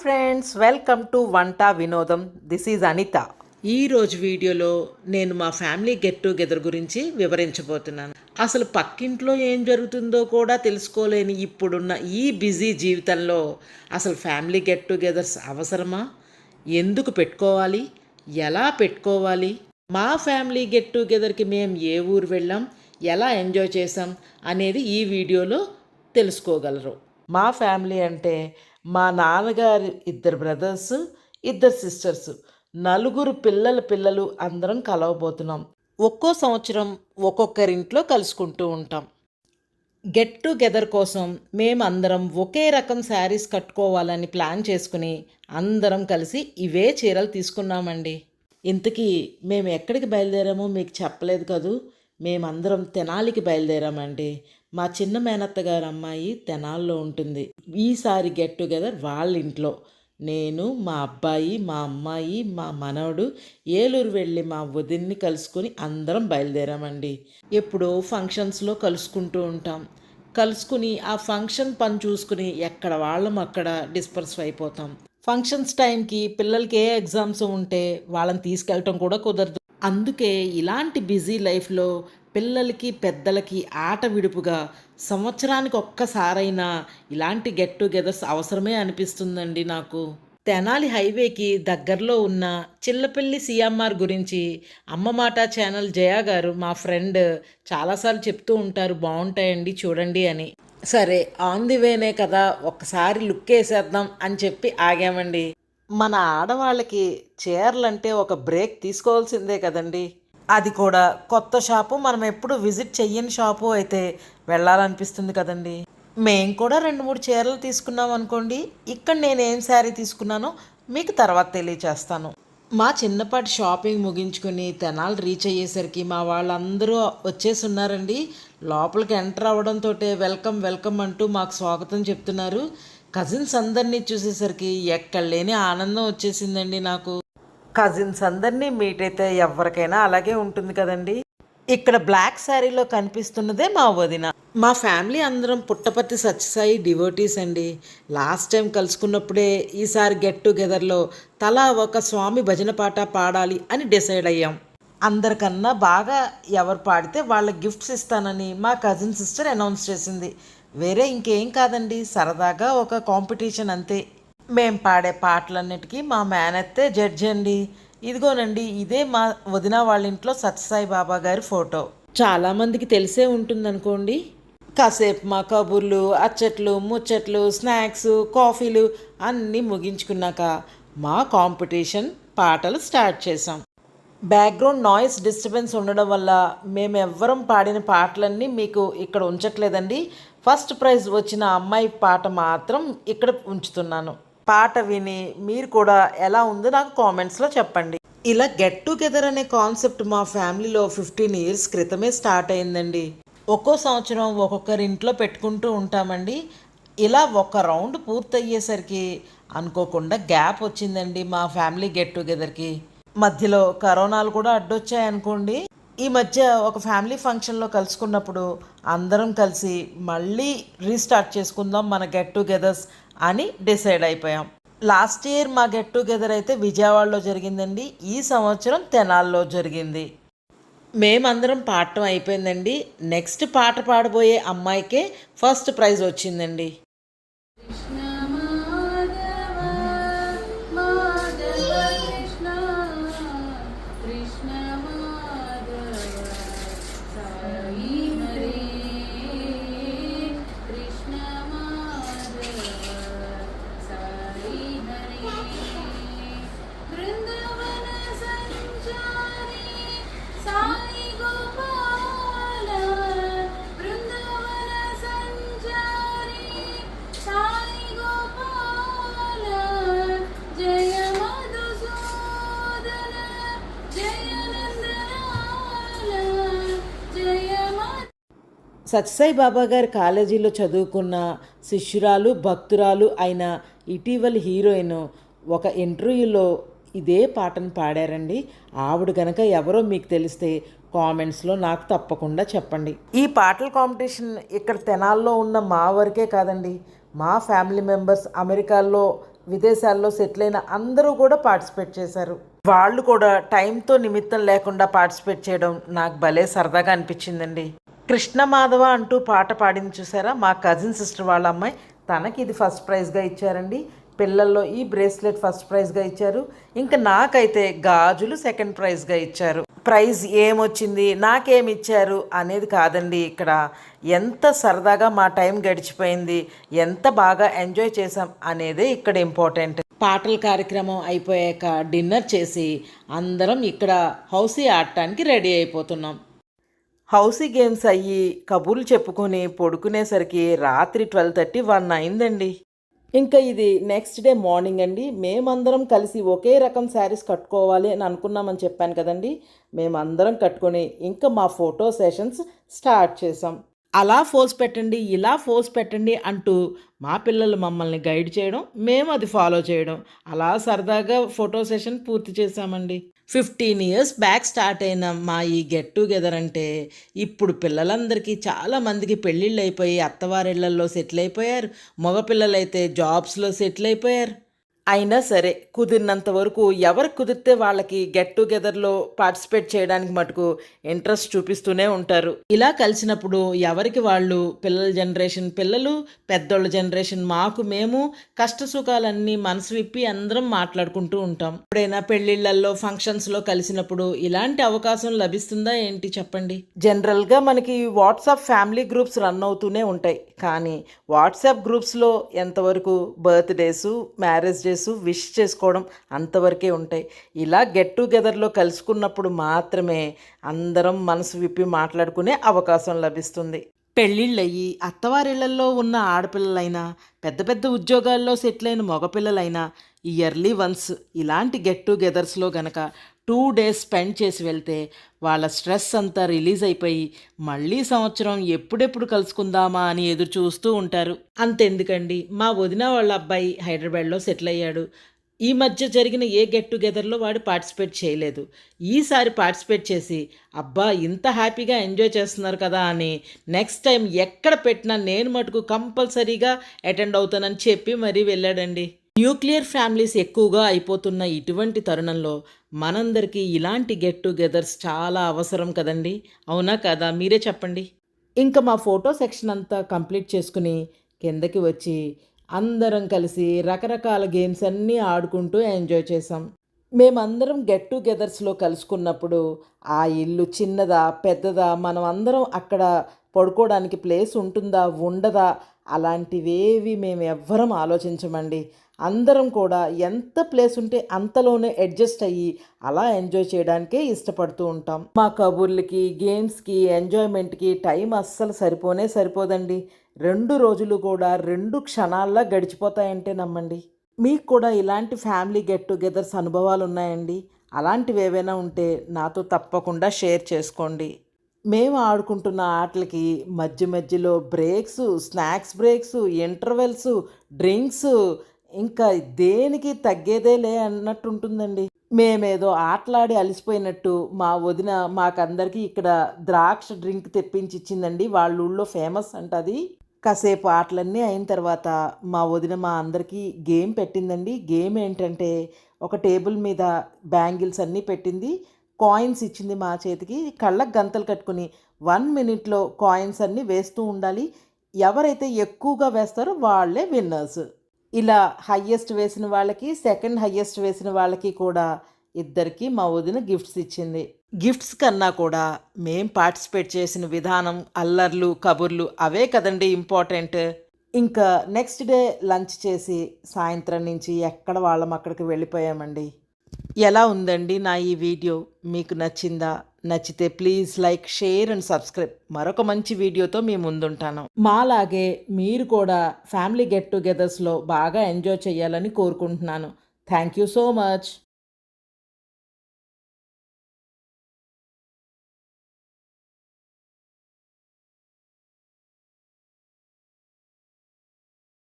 Friends, welcome to Vanta Vinodam. This is Anitha. ఈరోజు వీడియోలో నేను మా ఫ్యామిలీ గెట్ టుగెదర్ గురించి వివరించబోతున్నాను. అసలు పక్కింట్లో ఏం జరుగుతుందో కూడా తెలుసుకోలేని ఇప్పుడున్న ఈ బిజీ జీవితంలో అసలు ఫ్యామిలీ గెట్ టుగెదర్స్ అవసరమా? ఎందుకు పెట్టుకోవాలి? ఎలా పెట్టుకోవాలి? మా ఫ్యామిలీ గెట్ టుగెదర్కి మేము ఏ ఊరు వెళ్ళాం, ఎలా ఎంజాయ్ చేసాం అనేది ఈ వీడియోలో తెలుసుకోగలరు. మా ఫ్యామిలీ అంటే మా నాన్నగారి 2 బ్రదర్స్, 2 సిస్టర్స్, 4 పిల్లలు అందరం కలవబోతున్నాం. ఒక్కో సంవత్సరం ఒక్కొక్కరింట్లో కలుసుకుంటూ ఉంటాం. గెట్ టుగెదర్ కోసం మేమందరం ఒకే రకం శారీస్ కట్టుకోవాలని ప్లాన్ చేసుకుని అందరం కలిసి ఇవే చీరలు తీసుకున్నామండి. ఇంతకీ మేము ఎక్కడికి బయలుదేరామో మీకు చెప్పలేదు కదూ. మేమందరం తెనాలికి బయలుదేరామండి. మా చిన్న మేనత్త గారు అమ్మాయి తెనాల్లో ఉంటుంది. ఈసారి గెట్ టుగెదర్ వాళ్ళ ఇంట్లో నేను, మా అబ్బాయి, మా అమ్మాయి, మా మనవడు ఏలూరు వెళ్ళి మా వదిన్ని కలుసుకొని అందరం బయలుదేరామండి. ఎప్పుడో ఫంక్షన్స్లో కలుసుకుంటూ ఉంటాం. కలుసుకుని ఆ ఫంక్షన్ పని చూసుకుని ఎక్కడ వాళ్ళం అక్కడ డిస్పర్స్ అయిపోతాం. ఫంక్షన్స్ టైంకి పిల్లలకి ఏ ఎగ్జామ్స్ ఉంటే వాళ్ళని తీసుకెళ్ళటం కూడా కుదరదు. అందుకే ఇలాంటి బిజీ లైఫ్లో పిల్లలకి పెద్దలకి ఆట విడుపుగా సంవత్సరానికి ఒక్కసారైనా ఇలాంటి గెట్ టుగెదర్స్ అవసరమే అనిపిస్తుందండి నాకు. తెనాలి హైవేకి దగ్గరలో ఉన్న చిల్లపల్లి సిఎంఆర్ గురించి అమ్మ మాట ఛానల్ జయ గారు, మా ఫ్రెండ్, చాలాసార్లు చెప్తూ ఉంటారు బాగుంటాయండి చూడండి అని. సరే, ఆన్ ది వేనే కదా, ఒక్కసారి లుక్ వేసేద్దాం అని చెప్పి ఆగామండి. మన ఆడవాళ్ళకి చీరలంటే ఒక బ్రేక్ తీసుకోవాల్సిందే కదండి. అది కూడా కొత్త షాపు, మనం ఎప్పుడు విజిట్ చెయ్యని షాపు అయితే వెళ్ళాలనిపిస్తుంది కదండి. మేము కూడా 2-3 చీరలు తీసుకున్నాం అనుకోండి. ఇక్కడ నేను ఏం శారీ తీసుకున్నానో మీకు తర్వాత తెలియచేస్తాను. మా చిన్నపాటి షాపింగ్ ముగించుకొని తెనాలి రీచ్ అయ్యేసరికి మా వాళ్ళందరూ వచ్చేసి ఉన్నారండి. లోపలికి ఎంటర్ అవ్వడంతో వెల్కమ్ వెల్కమ్ అంటూ మాకు స్వాగతం చెప్తున్నారు. కజిన్స్ అందరినీ చూసేసరికి ఎక్కడ లేని ఆనందం వచ్చేసిందండి నాకు. కజిన్స్ అందరినీ మీట్ అయితే ఎవరికైనా అలాగే ఉంటుంది కదండి. ఇక్కడ బ్లాక్ శారీలో కనిపిస్తున్నదే మా వదిన. మా ఫ్యామిలీ అందరం పుట్టపర్తి సత్యసాయి డివోటీస్ అండి. లాస్ట్ టైం కలుసుకున్నప్పుడే ఈసారి గెట్ టుగెదర్లో తలా ఒక స్వామి భజన పాట పాడాలి అని డిసైడ్ అయ్యాం. అందరికన్నా బాగా ఎవరు పాడితే వాళ్ళ గిఫ్ట్స్ ఇస్తానని మా కజిన్ సిస్టర్ అనౌన్స్ చేసింది. వేరే ఇంకేం కాదండి, సరదాగా ఒక కాంపిటీషన్ అంతే. మేం పాడే పాటలన్నిటికీ మా మేనత్తే జడ్జి అండి. ఇదిగోనండి, ఇదే మా వదిన వాళ్ళ ఇంట్లో సత్యసాయి బాబా గారి ఫోటో. చాలామందికి తెలిసే ఉంటుందనుకోండి. కాసేపు మా కబుర్లు, అచ్చట్లు, ముచ్చట్లు, స్నాక్స్, కాఫీలు అన్నీ ముగించుకున్నాక మా కాంపిటీషన్ పాటలు స్టార్ట్ చేసాం. బ్యాక్గ్రౌండ్ నాయిస్ డిస్టర్బెన్స్ ఉండడం వల్ల మేమెవ్వరం పాడిన పాటలన్నీ మీకు ఇక్కడ ఉంచట్లేదండి. ఫస్ట్ ప్రైజ్ వచ్చిన అమ్మాయి పాట మాత్రం ఇక్కడ ఉంచుతున్నాను. పాట విని మీరు కూడా ఎలా ఉందో నాకు కామెంట్స్లో చెప్పండి. ఇలా గెట్ టుగెదర్ అనే కాన్సెప్ట్ మా ఫ్యామిలీలో 15 ఇయర్స్ క్రితమే స్టార్ట్ అయిందండి. ఒక్కో సంవత్సరం ఒక్కొక్కరి ఇంట్లో పెట్టుకుంటూ ఉంటామండి. ఇలా ఒక రౌండ్ పూర్తయ్యేసరికి అనుకోకుండా గ్యాప్ వచ్చిందండి మా ఫ్యామిలీ గెట్ టుగెదర్కి. మధ్యలో కరోనాలు కూడా అడ్డొచ్చాయనుకోండి. ఈ మధ్య ఒక ఫ్యామిలీ ఫంక్షన్లో కలుసుకున్నప్పుడు అందరం కలిసి మళ్ళీ రీస్టార్ట్ చేసుకుందాం మన గెట్ టుగెదర్స్ అని డిసైడ్ అయిపోయాం. లాస్ట్ ఇయర్ మా గెట్ టుగెదర్ అయితే విజయవాడలో జరిగిందండి. ఈ సంవత్సరం తెనాల్లో జరిగింది. మేమందరం పాడటం అయిపోయిందండి. నెక్స్ట్ పాట పాడబోయే అమ్మాయికే ఫస్ట్ ప్రైజ్ వచ్చిందండి. సత్యసాయి బాబా గారి కాలేజీలో చదువుకున్న శిష్యురాలు, భక్తురాలు అయిన ఇటీవలి హీరోయిన్ ఒక ఇంటర్వ్యూలో ఇదే పాటను పాడారండి. ఆవిడ గనక ఎవరో మీకు తెలిస్తే కామెంట్స్లో నాకు తప్పకుండా చెప్పండి. ఈ పాటల కాంపిటీషన్ ఇక్కడ తెనాల్లో ఉన్న మా వరకే కాదండి, మా ఫ్యామిలీ మెంబర్స్ అమెరికాలో విదేశాల్లో సెటిల్ అయిన అందరూ కూడా పార్టిసిపేట్ చేశారు. వాళ్ళు కూడా టైంతో నిమిత్తం లేకుండా పార్టిసిపేట్ చేయడం నాకు భలే సరదాగా అనిపించిందండి. కృష్ణమాధవ అంటూ పాట పాడింది చూసారా, మా కజిన్ సిస్టర్ వాళ్ళ అమ్మాయి, తనకి ఇది ఫస్ట్ ప్రైజ్గా ఇచ్చారండి. పిల్లల్లో ఈ బ్రేస్లెట్ ఫస్ట్ ప్రైజ్గా ఇచ్చారు. ఇంకా నాకైతే గాజులు సెకండ్ ప్రైజ్గా ఇచ్చారు. ప్రైజ్ ఏమొచ్చింది, నాకేమి ఇచ్చారు అనేది కాదండి, ఇక్కడ ఎంత సరదాగా మా టైం గడిచిపోయింది, ఎంత బాగా ఎంజాయ్ చేసాం అనేదే ఇక్కడ ఇంపార్టెంట్. పాటల కార్యక్రమం అయిపోయాక డిన్నర్ చేసి అందరం ఇక్కడ హౌసీ ఆడటానికి రెడీ అయిపోతున్నాం. హౌసీ గేమ్స్ అయ్యి కబుర్లు చెప్పుకొని పడుకునేసరికి రాత్రి 12:30, 1 అయిందండి. ఇంకా ఇది నెక్స్ట్ డే మార్నింగ్ అండి. మేమందరం కలిసి ఒకే రకం శారీస్ కట్టుకోవాలి అని అనుకున్నామని చెప్పాను కదండి. మేమందరం కట్టుకొని ఇంకా మా ఫోటో సెషన్స్ స్టార్ట్ చేసాం. అలా ఫోజ్ పెట్టండి, ఇలా ఫోజ్ పెట్టండి అంటూ మా పిల్లలు మమ్మల్ని గైడ్ చేయడం, మేము అది ఫాలో చేయడం, అలా సరదాగా ఫోటో సెషన్ పూర్తి చేశామండి. 15 ఇయర్స్ బ్యాక్ స్టార్ట్ అయిన మా ఈ గెట్ టుగెదర్ అంటే ఇప్పుడు పిల్లలందరికీ చాలామందికి పెళ్ళిళ్ళు అయిపోయి అత్తవారిళ్లల్లో సెటిల్ అయిపోయారు. మగపిల్లలైతే జాబ్స్లో సెటిల్ అయిపోయారు. అయినా సరే కుదిరినంత వరకు ఎవరికి కుదిరితే వాళ్ళకి గెట్ టుగెదర్లో పార్టిసిపేట్ చేయడానికి మటుకు ఇంట్రెస్ట్ చూపిస్తూనే ఉంటారు. ఇలా కలిసినప్పుడు ఎవరికి వాళ్ళు, పిల్లల జనరేషన్ పిల్లలు, పెద్దోళ్ళ జనరేషన్ మాకు మేము కష్ట సుఖాలన్నీ మనసు విప్పి అందరం మాట్లాడుకుంటూ ఉంటాం. ఎప్పుడైనా పెళ్ళిళ్ళల్లో ఫంక్షన్స్లో కలిసినప్పుడు ఇలాంటి అవకాశం లభిస్తుందా ఏంటి చెప్పండి. జనరల్గా మనకి వాట్సాప్ ఫ్యామిలీ గ్రూప్స్ రన్ అవుతూనే ఉంటాయి. కానీ వాట్సాప్ గ్రూప్స్లో ఎంతవరకు బర్త్డేసు, మ్యారేజ్ డేసు విష్ చేసుకోవడం అంతవరకే ఉంటాయి. ఇలా గెట్ టుగెదర్లో కలుసుకున్నప్పుడు మాత్రమే అందరం మనసు విప్పి మాట్లాడుకునే అవకాశం లభిస్తుంది. పెళ్ళిళ్ళయ్యి అత్తవారిళ్లల్లో ఉన్న ఆడపిల్లలైనా, పెద్ద పెద్ద ఉద్యోగాల్లో సెటిల్ అయిన మగపిల్లలైనా ఇయర్లీ వన్స్ ఇలాంటి గెట్ టుగెదర్స్లో గనక 2 days స్పెండ్ చేసి వెళ్తే వాళ్ళ స్ట్రెస్ అంతా రిలీజ్ అయిపోయి మళ్ళీ సంవత్సరం ఎప్పుడెప్పుడు కలుసుకుందామా అని ఎదురు చూస్తూ ఉంటారు. అంతెందుకండి, మా వదిన వాళ్ళ అబ్బాయి హైదరాబాద్లో సెటిల్ అయ్యాడు. ఈ మధ్య జరిగిన ఏ గెట్ టుగెదర్లో వాడు పార్టిసిపేట్ చేయలేదు. ఈసారి పార్టిసిపేట్ చేసి అబ్బా ఇంత హ్యాపీగా ఎంజాయ్ చేస్తున్నారు కదా అని నెక్స్ట్ టైం ఎక్కడ పెట్టినా నేను మటుకు కంపల్సరీగా అటెండ్ అవుతానని చెప్పి మరీ వెళ్ళాడండి. న్యూక్లియర్ ఫ్యామిలీస్ ఎక్కువగా అయిపోతున్న ఇటువంటి తరుణంలో మనందరికీ ఇలాంటి గెట్ టుగెదర్స్ చాలా అవసరం కదండి. అవునా కదా, మీరే చెప్పండి. ఇంకా మా ఫోటో సెక్షన్ అంతా కంప్లీట్ చేసుకుని కిందకి వచ్చి అందరం కలిసి రకరకాల గేమ్స్ అన్నీ ఆడుకుంటూ ఎంజాయ్ చేసాం. మేమందరం గెట్ టుగెదర్స్లో కలుసుకున్నప్పుడు ఆ ఇల్లు చిన్నదా పెద్దదా, మనం అందరం అక్కడ పడుకోవడానికి ప్లేస్ ఉంటుందా ఉండదా అలాంటివేవి మేము ఎవ్వరం ఆలోచించమండి. అందరం కూడా ఎంత ప్లేస్ ఉంటే అంతలోనే అడ్జస్ట్ అయ్యి అలా ఎంజాయ్ చేయడానికే ఇష్టపడుతూ ఉంటాం. మా కబుర్లకి, గేమ్స్కి, ఎంజాయ్మెంట్కి టైం అస్సలు సరిపోదండి. 2 రోజులు కూడా 2 క్షణాల్లో గడిచిపోతాయంటే నమ్మండి. మీకు కూడా ఇలాంటి ఫ్యామిలీ గెట్ టుగెదర్స్ అనుభవాలు ఉన్నాయండి? అలాంటివి ఏవైనా ఉంటే నాతో తప్పకుండా షేర్ చేసుకోండి. మేము ఆడుకుంటున్న ఆటలకి మధ్య మధ్యలో breaks, snacks breaks, intervals, drinks, ఇంకా దేనికి తగ్గేదేలే అన్నట్టు ఉంటుందండి. మేమేదో ఆటలాడి అలసిపోయినట్టు మా వదిన మాకందరికీ ఇక్కడ ద్రాక్ష డ్రింక్ తెప్పించి ఇచ్చిందండి. వాళ్ళ ఊళ్ళో ఫేమస్ అంట అది. కాసేపు ఆటలన్నీ అయిన తర్వాత మా వదిన మా అందరికీ గేమ్ పెట్టిందండి. గేమ్ ఏంటంటే ఒక టేబుల్ మీద బ్యాంగిల్స్ అన్నీ పెట్టింది, కాయిన్స్ ఇచ్చింది మా చేతికి. కళ్ళకు గంతలు కట్టుకుని 1 minute కాయిన్స్ అన్నీ వేస్తూ ఉండాలి. ఎవరైతే ఎక్కువగా వేస్తారో వాళ్ళే విన్నర్స్. ఇలా హయ్యెస్ట్ వేసిన వాళ్ళకి, సెకండ్ హయ్యెస్ట్ వేసిన వాళ్ళకి కూడా ఇద్దరికి మా వదిన గిఫ్ట్స్ ఇచ్చింది. గిఫ్ట్స్ కన్నా కూడా మేం పార్టిసిపేట్ చేసిన విధానం, అల్లర్లు, కబుర్లు అవే కదండి ఇంపార్టెంట్. ఇంకా నెక్స్ట్ డే లంచ్ చేసి సాయంత్రం నుంచి ఎక్కడ వాళ్ళం అక్కడికి వెళ్ళిపోయామండి. ఎలా ఉందండి నా ఈ వీడియో? మీకు నచ్చిందా? నచ్చితే please like, share and subscribe. మరొక మంచి వీడియోతో మీ ముందుంటాను. మాలాగే మీరు కూడా ఫ్యామిలీ గెట్ టుగెదర్స్లో బాగా ఎంజాయ్ చేయాలని కోరుకుంటున్నాను. Thank you so much.